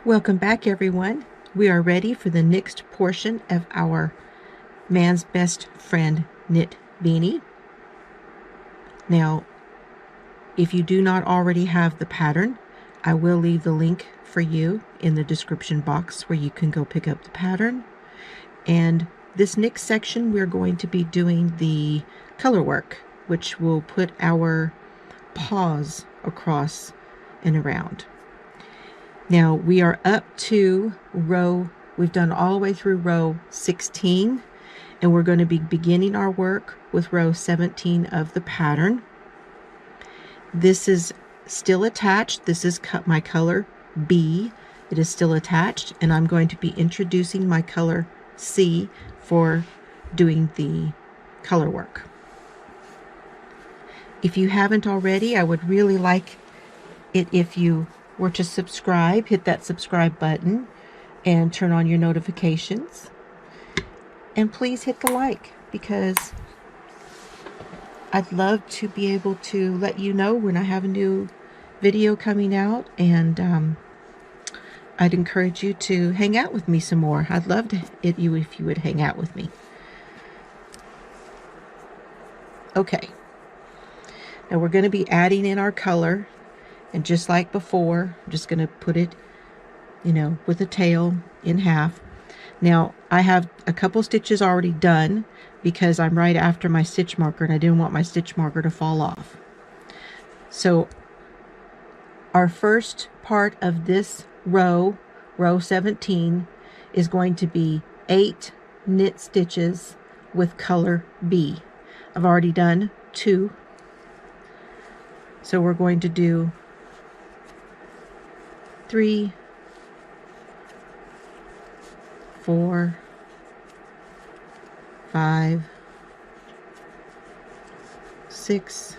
Welcome back, everyone. We are ready for the next portion of our Man's Best Friend knit beanie. Now, if you do not already have the pattern, I will leave the link for you in the description box where you can go pick up the pattern. And this next section, we're going to be doing the color work, which will put our paws across and around. Now we are up to we've done all the way through row 16, and we're going to be beginning our work with row 17 of the pattern. This is still attached. This is my color B. It is still attached, and I'm going to be introducing my color C for doing the color work. If you haven't already, I would really like it if you were to subscribe. Hit that subscribe button and turn on your notifications, and please hit the like, because I'd love to be able to let you know when I have a new video coming out, and I'd encourage you to hang out with me some more. I'd love if you would hang out with me. Okay, now we're going to be adding in our color. And just like before, I'm just going to put it, with the tail in half. Now, I have a couple stitches already done because I'm right after my stitch marker, and I didn't want my stitch marker to fall off. So, our first part of this row 17, is going to be 8 knit stitches with color B. I've already done 2. So, we're going to do 3, 4, 5, 6,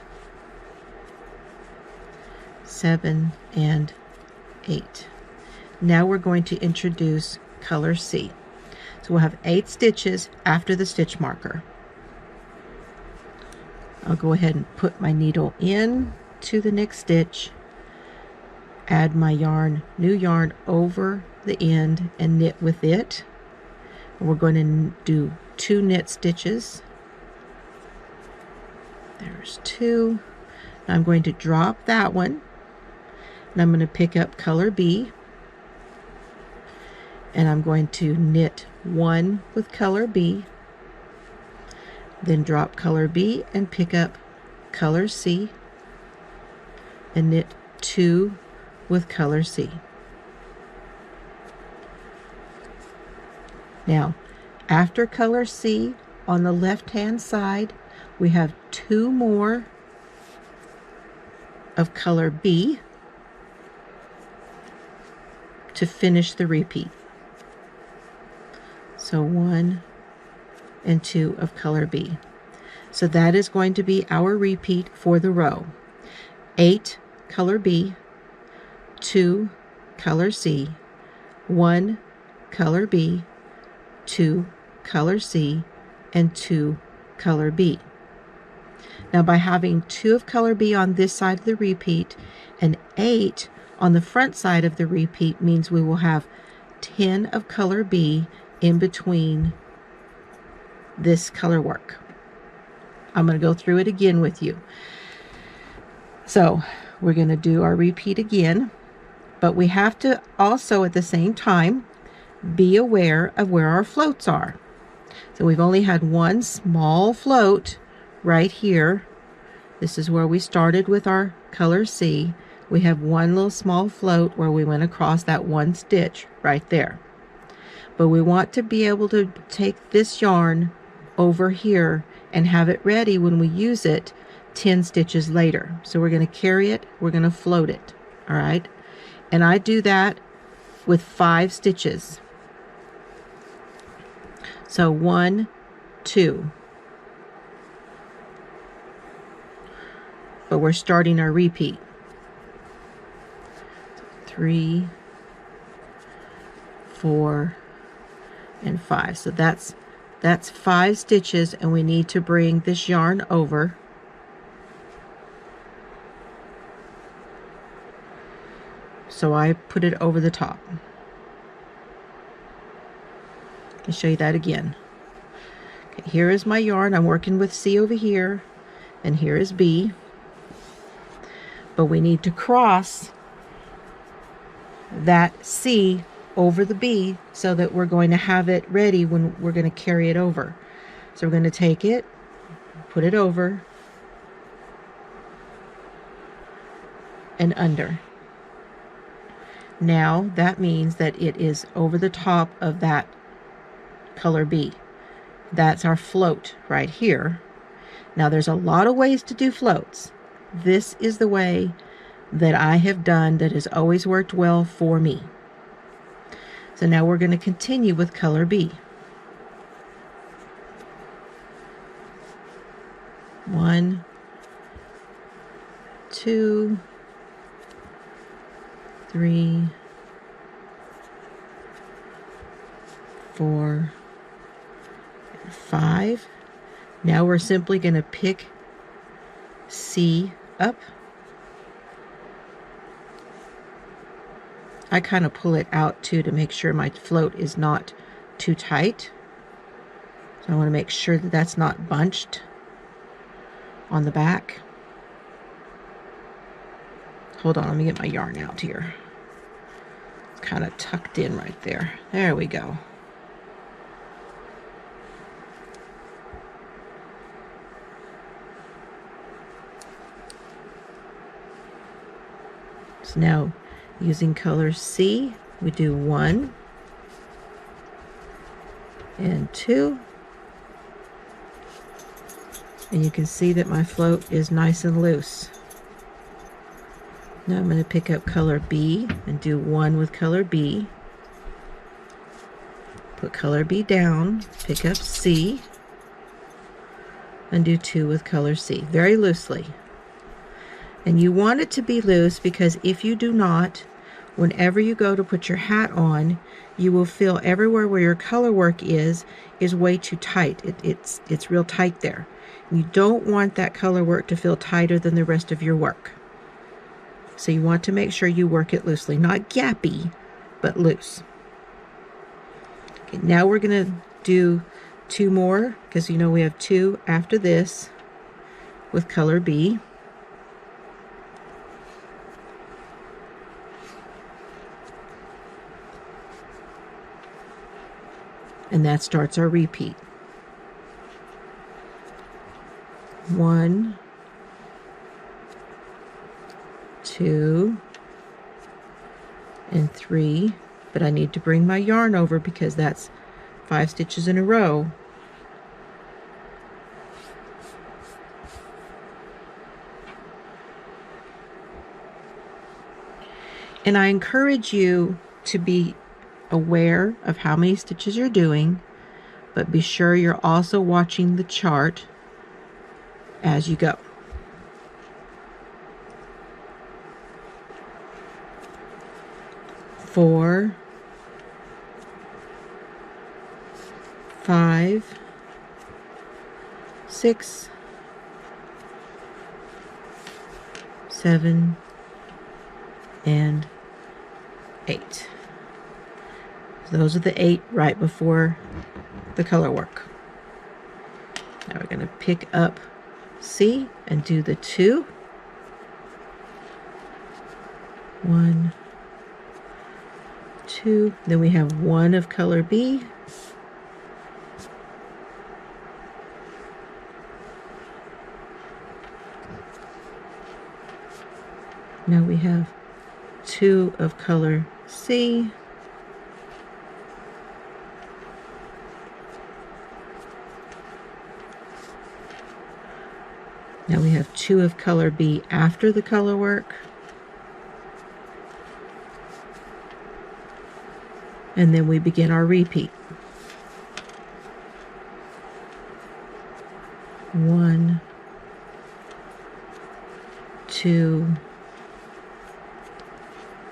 7, and 8. Now we're going to introduce color C. So we'll have 8 stitches after the stitch marker. I'll go ahead and put my needle in to the next stitch, add my new yarn over the end, and knit with it. We're going to do 2 knit stitches. There's 2. Now I'm going to drop that one, and I'm going to pick up color B, and I'm going to knit 1 with color B, then drop color B and pick up color C, and knit 2 with color C. Now, after color C, on the left-hand side, we have 2 more of color B to finish the repeat. So 1 and 2 of color B. So that is going to be our repeat for the row. 8 color B, 2 color C, 1 color B, 2 color C, and 2 color B. Now, by having 2 of color B on this side of the repeat and 8 on the front side of the repeat means we will have 10 of color B in between this color work. I'm going to go through it again with you. So we're going to do our repeat again, but we have to also at the same time be aware of where our floats are. So we've only had one small float right here. This is where we started with our color C. We have one little small float where we went across that one stitch right there. But we want to be able to take this yarn over here and have it ready when we use it 10 stitches later. So we're going to carry it, we're going to float it, all right? And I do that with 5 stitches. So 1, 2. But we're starting our repeat. 3, 4, and 5. So that's 5 stitches, and we need to bring this yarn over. So I put it over the top. me show you that again. Okay, here is my yarn. I'm working with C over here, and here is B. But we need to cross that C over the B so that we're going to have it ready when we're going to carry it over. So we're going to take it, put it over, and under. Now that means that it is over the top of that color B. That's our float right here. Now there's a lot of ways to do floats. This is the way that I have done that has always worked well for me. So now we're going to continue with color B. 1, 2, 3, 4, 5. Now we're simply going to pick C up. I kind of pull it out too to make sure my float is not too tight. So I want to make sure that that's not bunched on the back. Hold on, let me get my yarn out here. It's kind of tucked in right there. There we go. So now, using color C, we do 1 and 2. And you can see that my float is nice and loose. Now I'm going to pick up color B and do 1 with color B. Put color B down, pick up C, and do 2 with color C, very loosely. And you want it to be loose because if you do not, whenever you go to put your hat on, you will feel everywhere where your color work is way too tight. It's real tight there. You don't want that color work to feel tighter than the rest of your work. So you want to make sure you work it loosely, not gappy, but loose. Okay, now we're going to do 2 more because you know we have 2 after this with color B. And that starts our repeat. 1, 2, and 3, but I need to bring my yarn over because that's 5 stitches in a row. And I encourage you to be aware of how many stitches you're doing, but be sure you're also watching the chart as you go. Four, 5, 6, 7, and 8. So those are the 8 right before the color work. Now we're going to pick up C and do the 2. 1, 2. Then we have 1 of color B. Now we have 2 of color C. Now we have 2 of color B after the color work. And then we begin our repeat. 1, 2,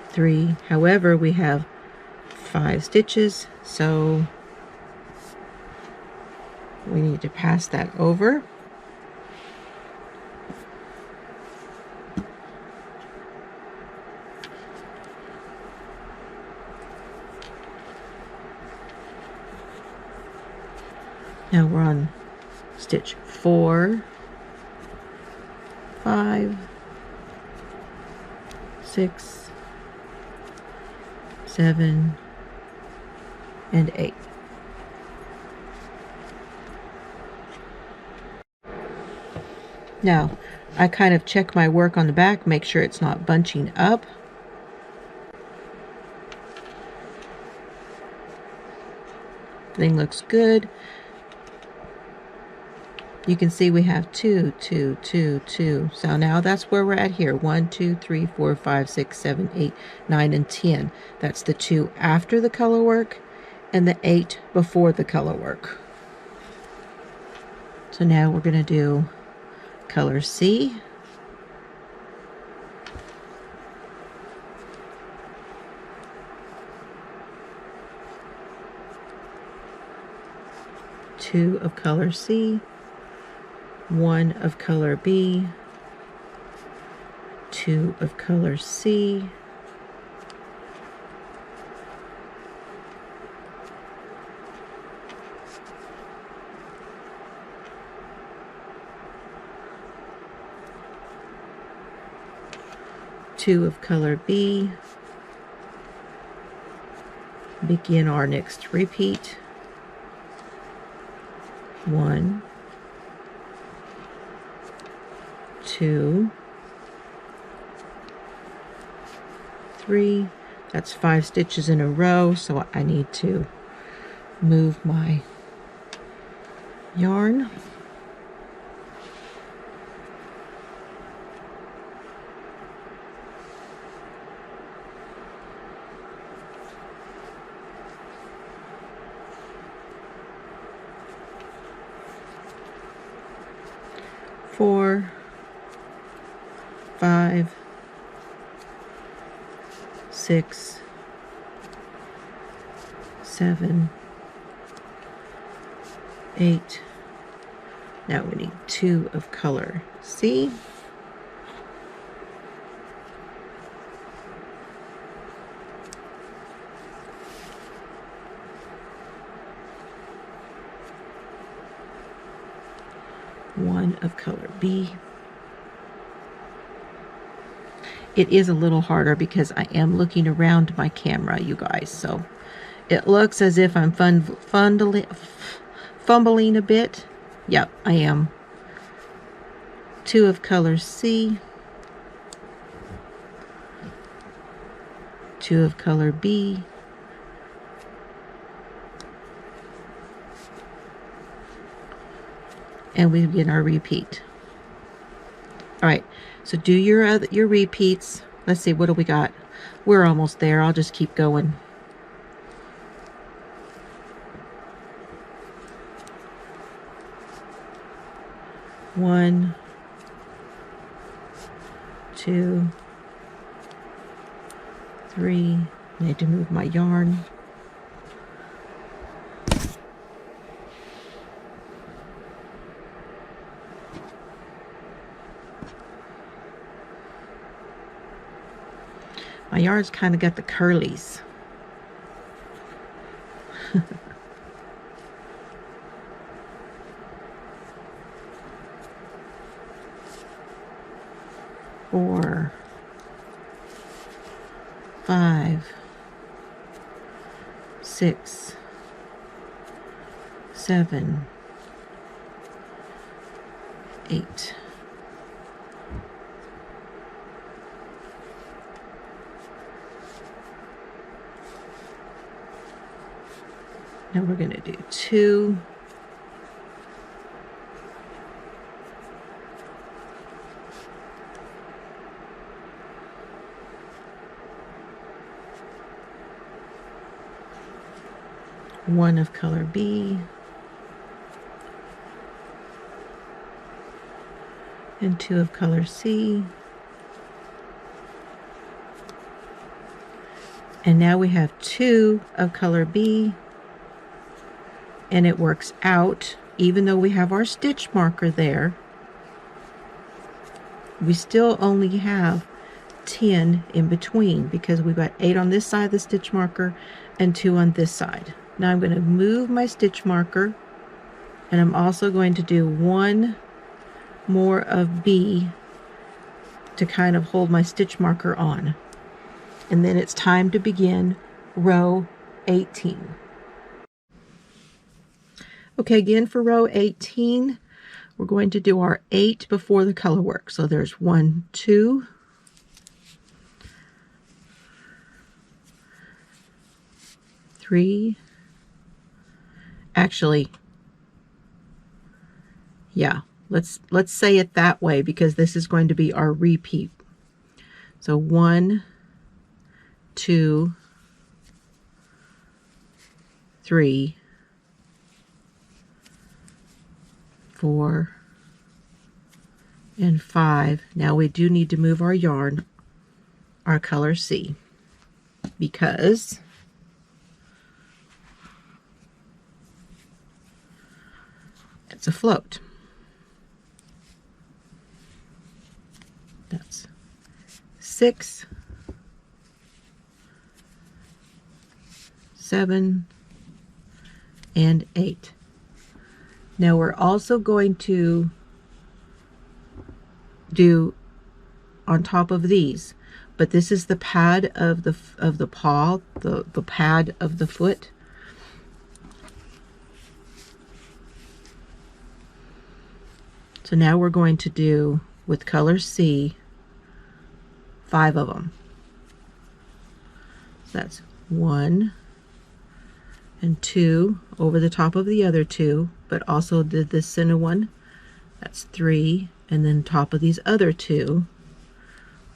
3. However, we have 5 stitches, so we need to pass that over. Now we're on stitch 4, 5, 6, 7, and 8. Now, I kind of check my work on the back, make sure it's not bunching up. Everything looks good. You can see we have 2, 2, 2, 2. So now that's where we're at here. 1, 2, 3, 4, 5, 6, 7, 8, 9, and 10. That's the 2 after the color work and the 8 before the color work. So now we're going to do color C. Two of color C, 1 of color B, 2 of color C, two of color B. Begin our next repeat. 1, 2, 3. That's 5 stitches in a row, so I need to move my yarn. Four, 5, 6, 7, 8. Now we need 2 of color C. One of color B. It is a little harder because I am looking around my camera, you guys, so it looks as if I'm fumbling a bit. Yep, I am. 2 of color C, 2 of color B, and we begin our repeat. All right, so do your repeats. Let's see, what do we got? We're almost there. I'll just keep going. One, 2, 3. I need to move my yarn. My yarn's kind of got the curlies. Four, 5, 6, 7, 8. Now we're going to do 2. One of color B, and 2 of color C. And now we have 2 of color B, and it works out. Even though we have our stitch marker there, we still only have 10 in between because we've got 8 on this side of the stitch marker and 2 on this side. Now I'm going to move my stitch marker And I'm also going to do one more of B to kind of hold my stitch marker on. And then it's time to begin row 18. Okay, again for row 18, we're going to do our 8 before the color work. So there's 1, 2, 3. Actually, yeah, let's say it that way because this is going to be our repeat. So 1, 2, 3, 4, and 5. Now we do need to move our yarn, our color C, because it's a float. That's 6, 7, and 8. Now we're also going to do on top of these, but this is the pad of the paw, the pad of the foot. So now we're going to do with color C 5 of them. So that's 1 and 2 over the top of the other 2, but also did this center one. That's 3, and then top of these other 2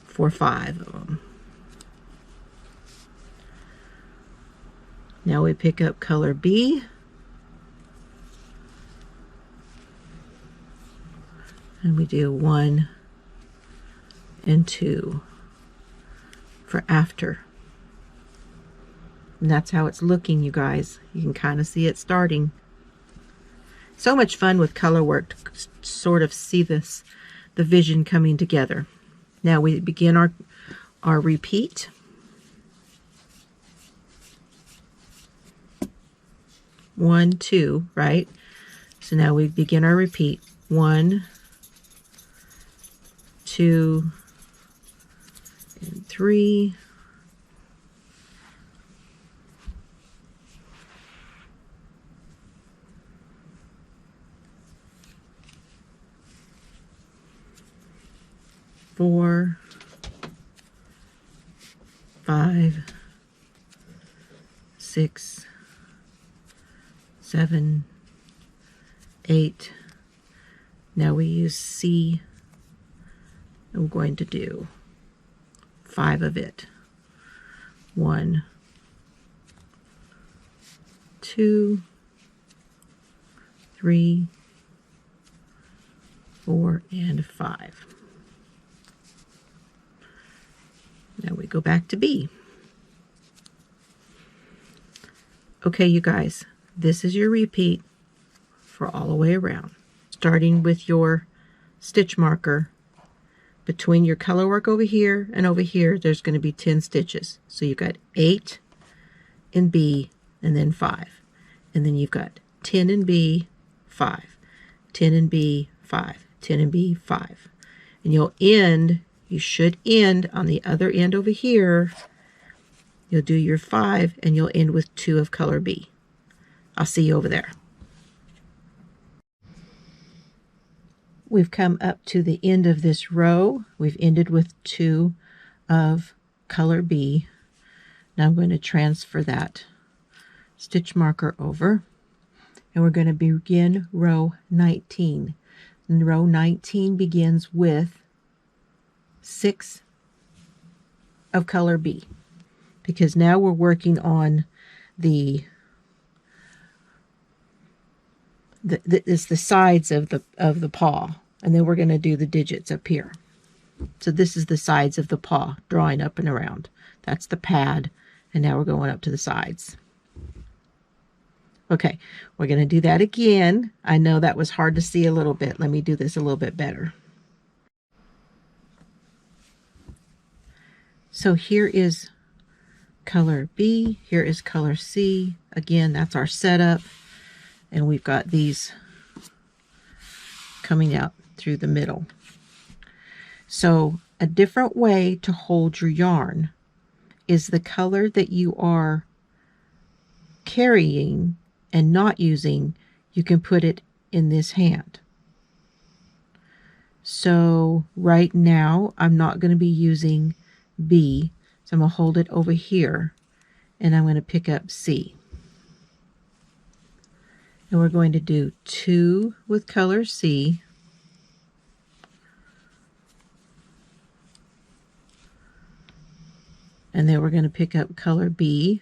for 5 of them. Now we pick up color B, and we do 1 and 2 for after. And that's how it's looking, you guys. You can kind of see it starting. So much fun with color work to sort of see the vision coming together. Now we begin our repeat. One, 2, right? So now we begin our repeat. 1, 2, and 3. 4, 5, 6, 7, 8. Now we use C. I'm going to do 5 of it. 1, 2, 3, 4, and 5. Now we go back to B. Okay, you guys, this is your repeat for all the way around. Starting with your stitch marker between your color work over here and over here, there's going to be 10 stitches. So you've got 8 in B and then 5. And then you've got 10 in B, 5, 10 in B, 5, 10 in B, 5. And you should end on the other end over here. You'll do your 5 and you'll end with 2 of color B. I'll see you over there. We've come up to the end of this row. We've ended with 2 of color B. Now I'm going to transfer that stitch marker over, and we're going to begin row 19. And row 19 begins with 6 of color B, because now we're working on it's the sides of the paw, and then we're going to do the digits up here. So this is the sides of the paw, drawing up and around. That's the pad, and now we're going up to the sides. Okay, we're going to do that again. I know that was hard to see a little bit. Let me do this a little bit better. So here is color B, here is color C. Again, that's our setup. And we've got these coming out through the middle. So a different way to hold your yarn is the color that you are carrying and not using, you can put it in this hand. So right now I'm not going to be using B, so I'm going to hold it over here and I'm going to pick up C. And we're going to do 2 with color C, and then we're going to pick up color B,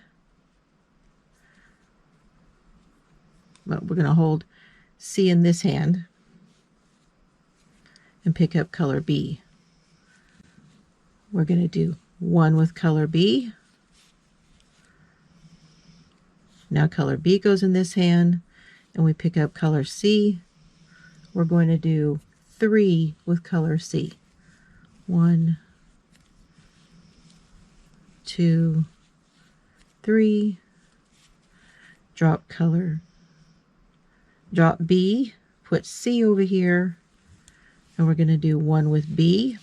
but we're going to hold C in this hand and pick up color B. We're going to do 1 with color B. Now color B goes in this hand and we pick up color C. We're going to do 3 with color C. 1, 2, 3. Drop color, drop B, put C over here, and we're going to do 1 with B.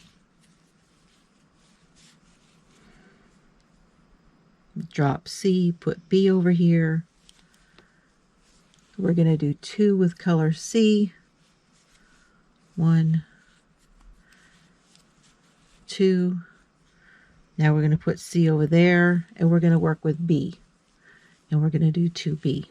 Drop C, put B over here. We're going to do 2 with color C. 1, 2. Now we're going to put C over there, and we're going to work with B. And we're going to do 2B.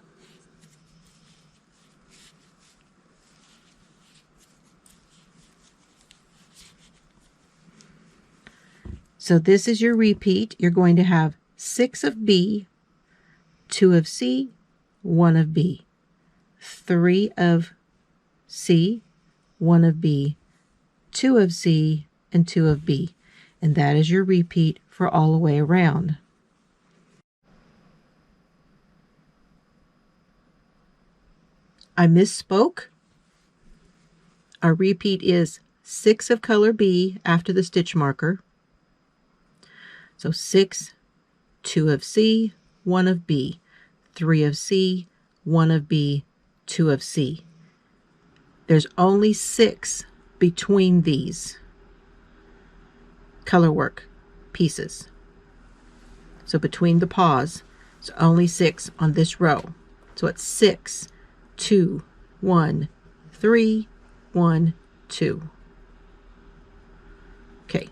So this is your repeat. You're going to have 6 of B, 2 of C, 1 of B, 3 of C, 1 of B, 2 of C, and 2 of B. And that is your repeat for all the way around. I misspoke. Our repeat is 6 of color B after the stitch marker. So 6, 2 of C, 1 of B, 3 of C, 1 of B, 2 of C. There's only 6 between these color work pieces. So between the paws, it's only 6 on this row. So it's 6, 2, 1, 3, 1, 2. Okay.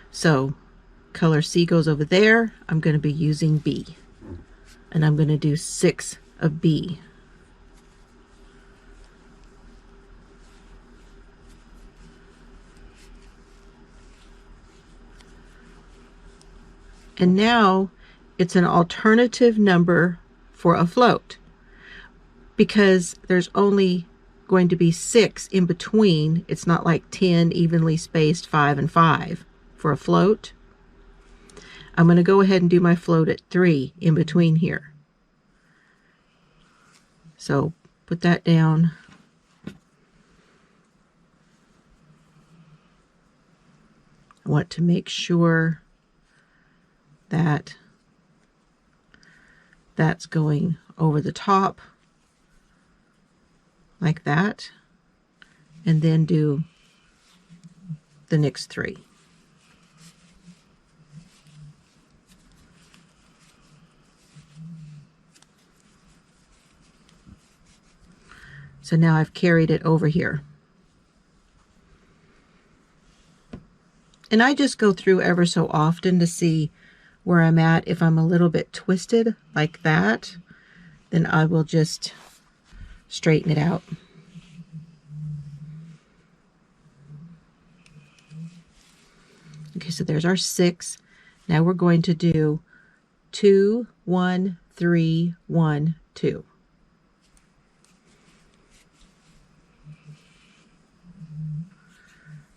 So color C goes over there. I'm going to be using B. And I'm going to do 6 of B. And now it's an alternative number for a float, because there's only going to be 6 in between. It's not like 10 evenly spaced 5 and 5 for a float. I'm going to go ahead and do my float at 3 in between here. So put that down. I want to make sure that that's going over the top like that, and then do the next 3. So now I've carried it over here. And I just go through ever so often to see where I'm at. If I'm a little bit twisted like that, then I will just straighten it out. Okay, so there's our 6. Now we're going to do 2, 1, 3, 1, 2.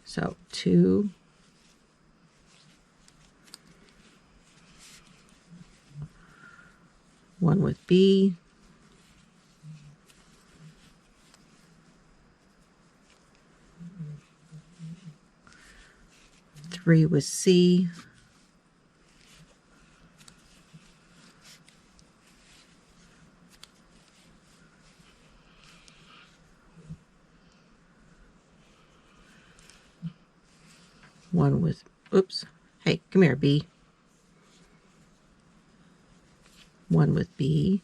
So 2, 1 with B, 3 with C, one with, oops, hey, come here, B. One with B,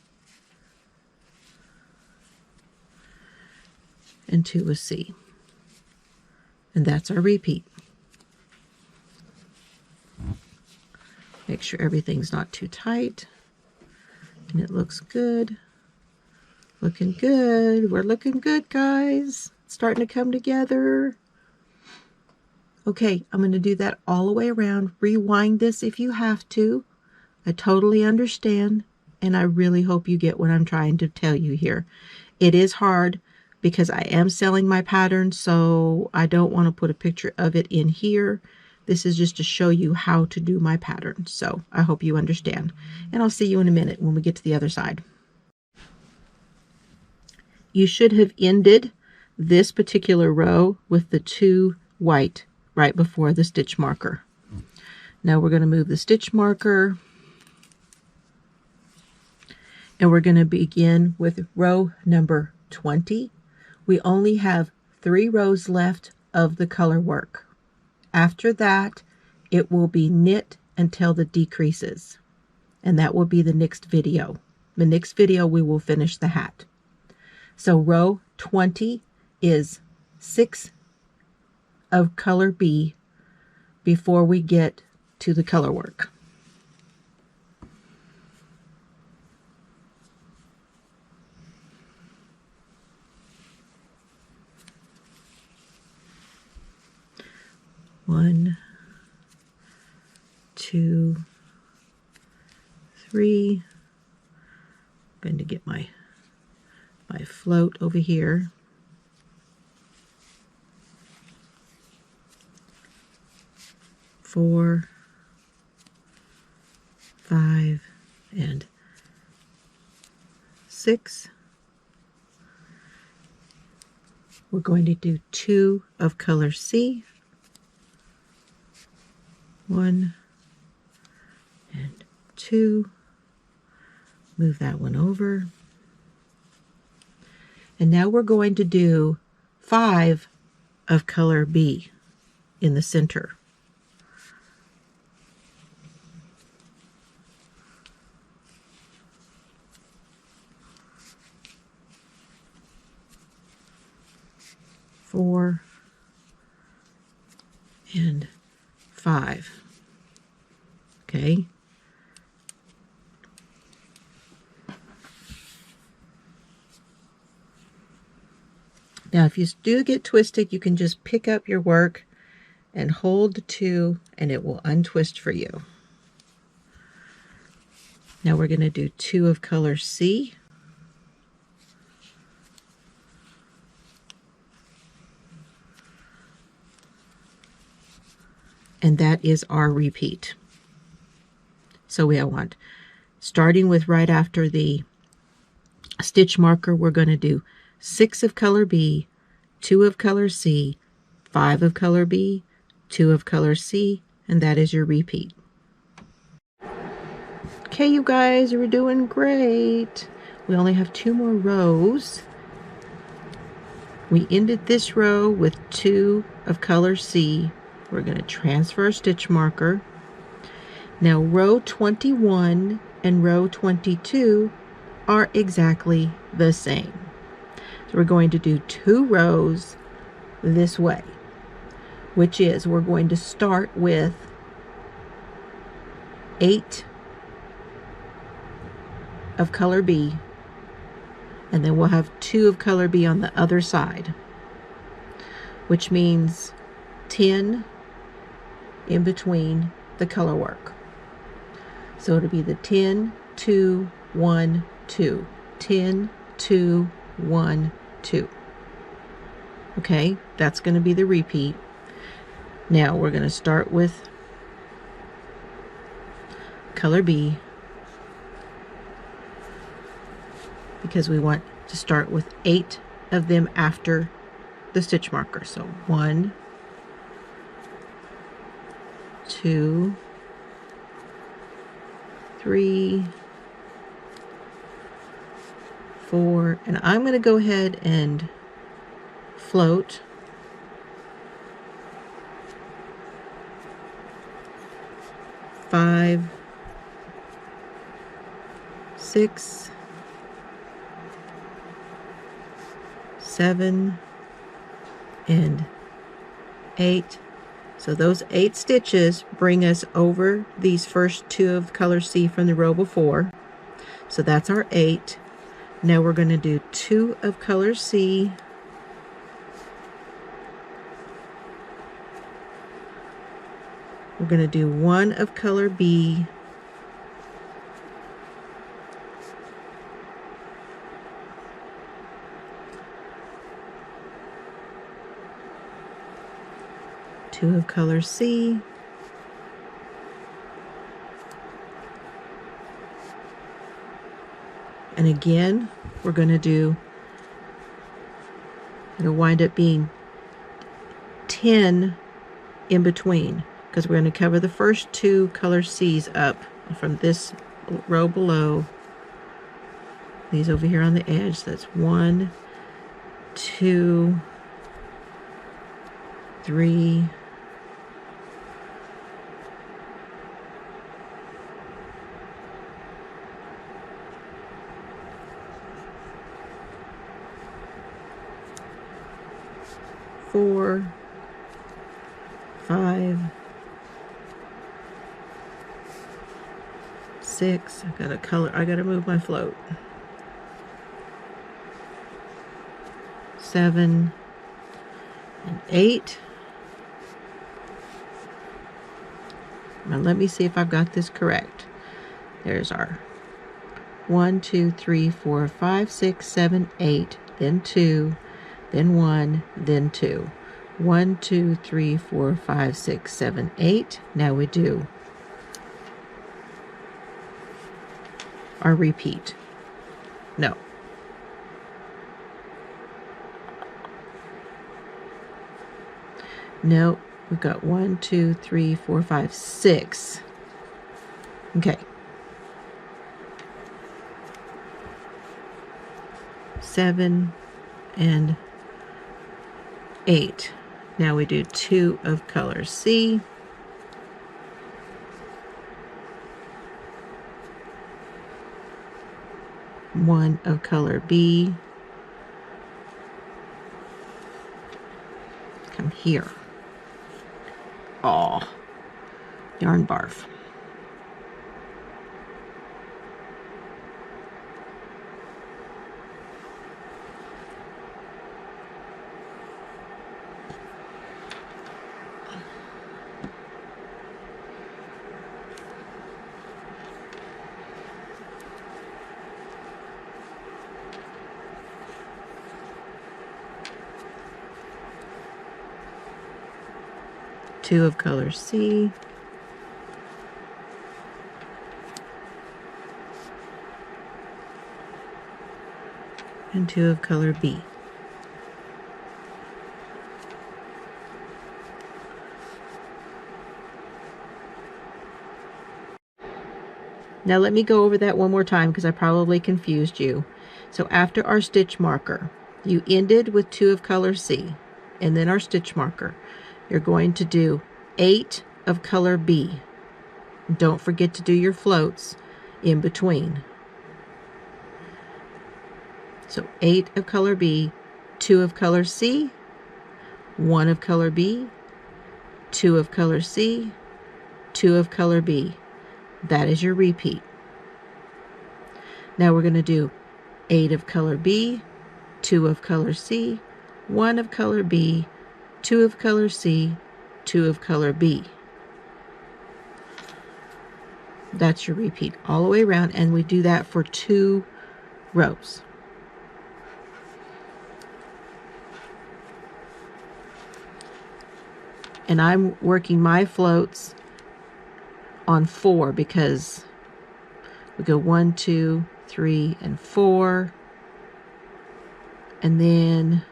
and two with C. And that's our repeat. Make sure everything's not too tight. And it looks good. Looking good. We're looking good, guys. It's starting to come together. Okay, I'm going to do that all the way around. Rewind this if you have to. I totally understand, and I really hope you get what I'm trying to tell you here. It is hard because I am selling my pattern, so I don't want to put a picture of it in here. This is just to show you how to do my pattern. So I hope you understand. And I'll see you in a minute when we get to the other side. You should have ended this particular row with the 2 white right before the stitch marker. Now we're going to move the stitch marker, and we're going to begin with row number 20. We only have 3 rows left of the color work. After that, it will be knit until the decreases, and that will be the next video. The next video we will finish the hat. So row 20 is 6 of color B before we get to the color work. One, 2, 3. I'm going to get my float over here. 4, 5, and 6. We're going to do 2 of color C. 1 and 2. Move that one over. And now we're going to do 5 of color B in the center. Four and 5. Okay. Now, if you do get twisted, you can just pick up your work and hold the 2, and it will untwist for you. Now we're going to do 2 of color C. And that is our repeat. So we want, starting with right after the stitch marker, we're going to do 6 of color B, 2 of color C, 5 of color B, 2 of color C, and that is your repeat. Okay, you guys, you're doing great. We only have 2 more rows. We ended this row with 2 of color C. We're going to transfer a stitch marker. Now row 21 and row 22 are exactly the same. So we're going to do 2 rows this way, which is we're going to start with 8 of color B, and then we'll have 2 of color B on the other side, which means 10 in between the color work. So it'll be the 10, 2, 1, 2, 10, 2, 1, 2. Okay, that's going to be the repeat. Now we're going to start with color B, because we want to start with 8 of them after the stitch marker. So 1, 2, 3, 4, and I'm going to go ahead and float 5, 6, 7, and 8. So those 8 stitches bring us over these first 2 of color C from the row before. So that's our 8. Now we're going to do 2 of color C, we're going to do 1 of color B, two of color C, and again we're going to do, it'll wind up being 10 in between, because we're going to cover the first 2 color C's up from this row below, these over here on the edge. So that's 1, 2, 3, 4, 5, 6. I gotta move my float. 7 and 8. Now let me see if I've got this correct. There's our 1, 2, 3, 4, 5, 6, 7, 8, then 2, then 1, then 2. 1, 2, 3, 4, 5, 6, 7, 8. Now we do our repeat. No. No, we've got 1, 2, 3, 4, 5, 6. Okay. 7 and 8. Now we do 2 of color C, one of color B, come here. Aw, yarn barf. Two of color C, and 2 of color B. Now let me go over that one more time because I probably confused you. So after our stitch marker, you ended with 2 of color C, and then our stitch marker. You're going to do 8 of color B. Don't forget to do your floats in between. So 8 of color B, 2 of color C, 1 of color B, 2 of color C, 2 of color B. That is your repeat. Now we're going to do 8 of color B, 2 of color C, 1 of color B, 2 of color C, 2 of color B. That's your repeat all the way around, and we do that for 2 rows. And I'm working my floats on 4 because we go 1, 2, 3, and 4, and then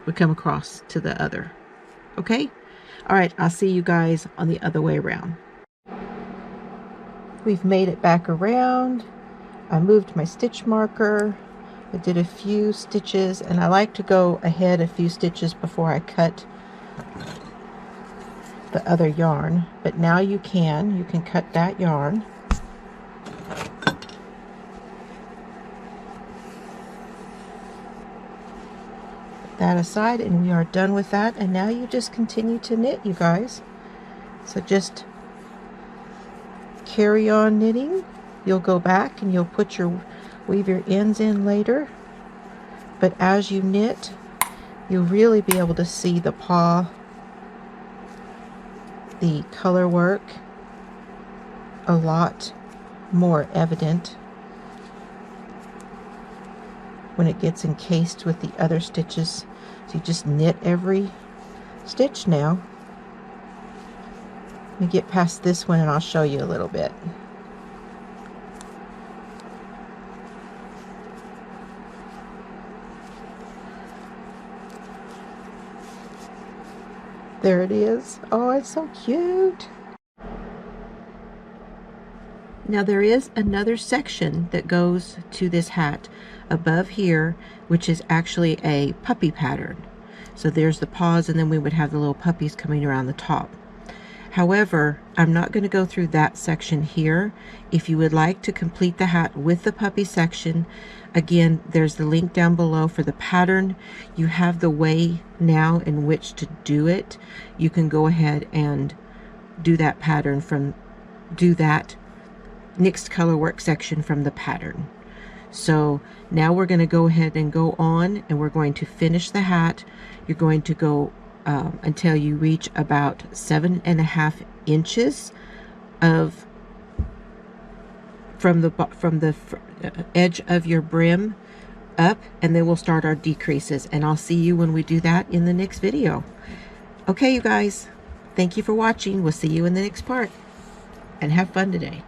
we come across to the other. Okay? All right, I'll see you guys on the other way around. We've made it back around. I moved my stitch marker. I did a few stitches, and I like to go ahead a few stitches before I cut the other yarn, but now you can cut that yarn. Put that aside, and we are done with that. And now you just continue to knit, you guys. So just carry on knitting. You'll go back and you'll weave your ends in later, but as you knit, you'll really be able to see the paw, the color work, a lot more evident when it gets encased with the other stitches. So you just knit every stitch now. Let me get past this one and I'll show you a little bit. There it is. Oh, it's so cute. Now there is another section that goes to this hat above here, which is actually a puppy pattern. So there's the paws, and then we would have the little puppies coming around the top. However, I'm not going to go through that section here. If you would like to complete the hat with the puppy section, again, there's the link down below for the pattern. You have the way now in which to do it. You can go ahead and do that pattern do that next color work section from the pattern. So now we're going to go ahead and go on, and we're going to finish the hat. You're going to go until you reach about 7.5 inches from the edge of your brim up, and then we'll start our decreases, and I'll see you when we do that in the next video. Okay, you guys, thank you for watching. We'll see you in the next part, and have fun today.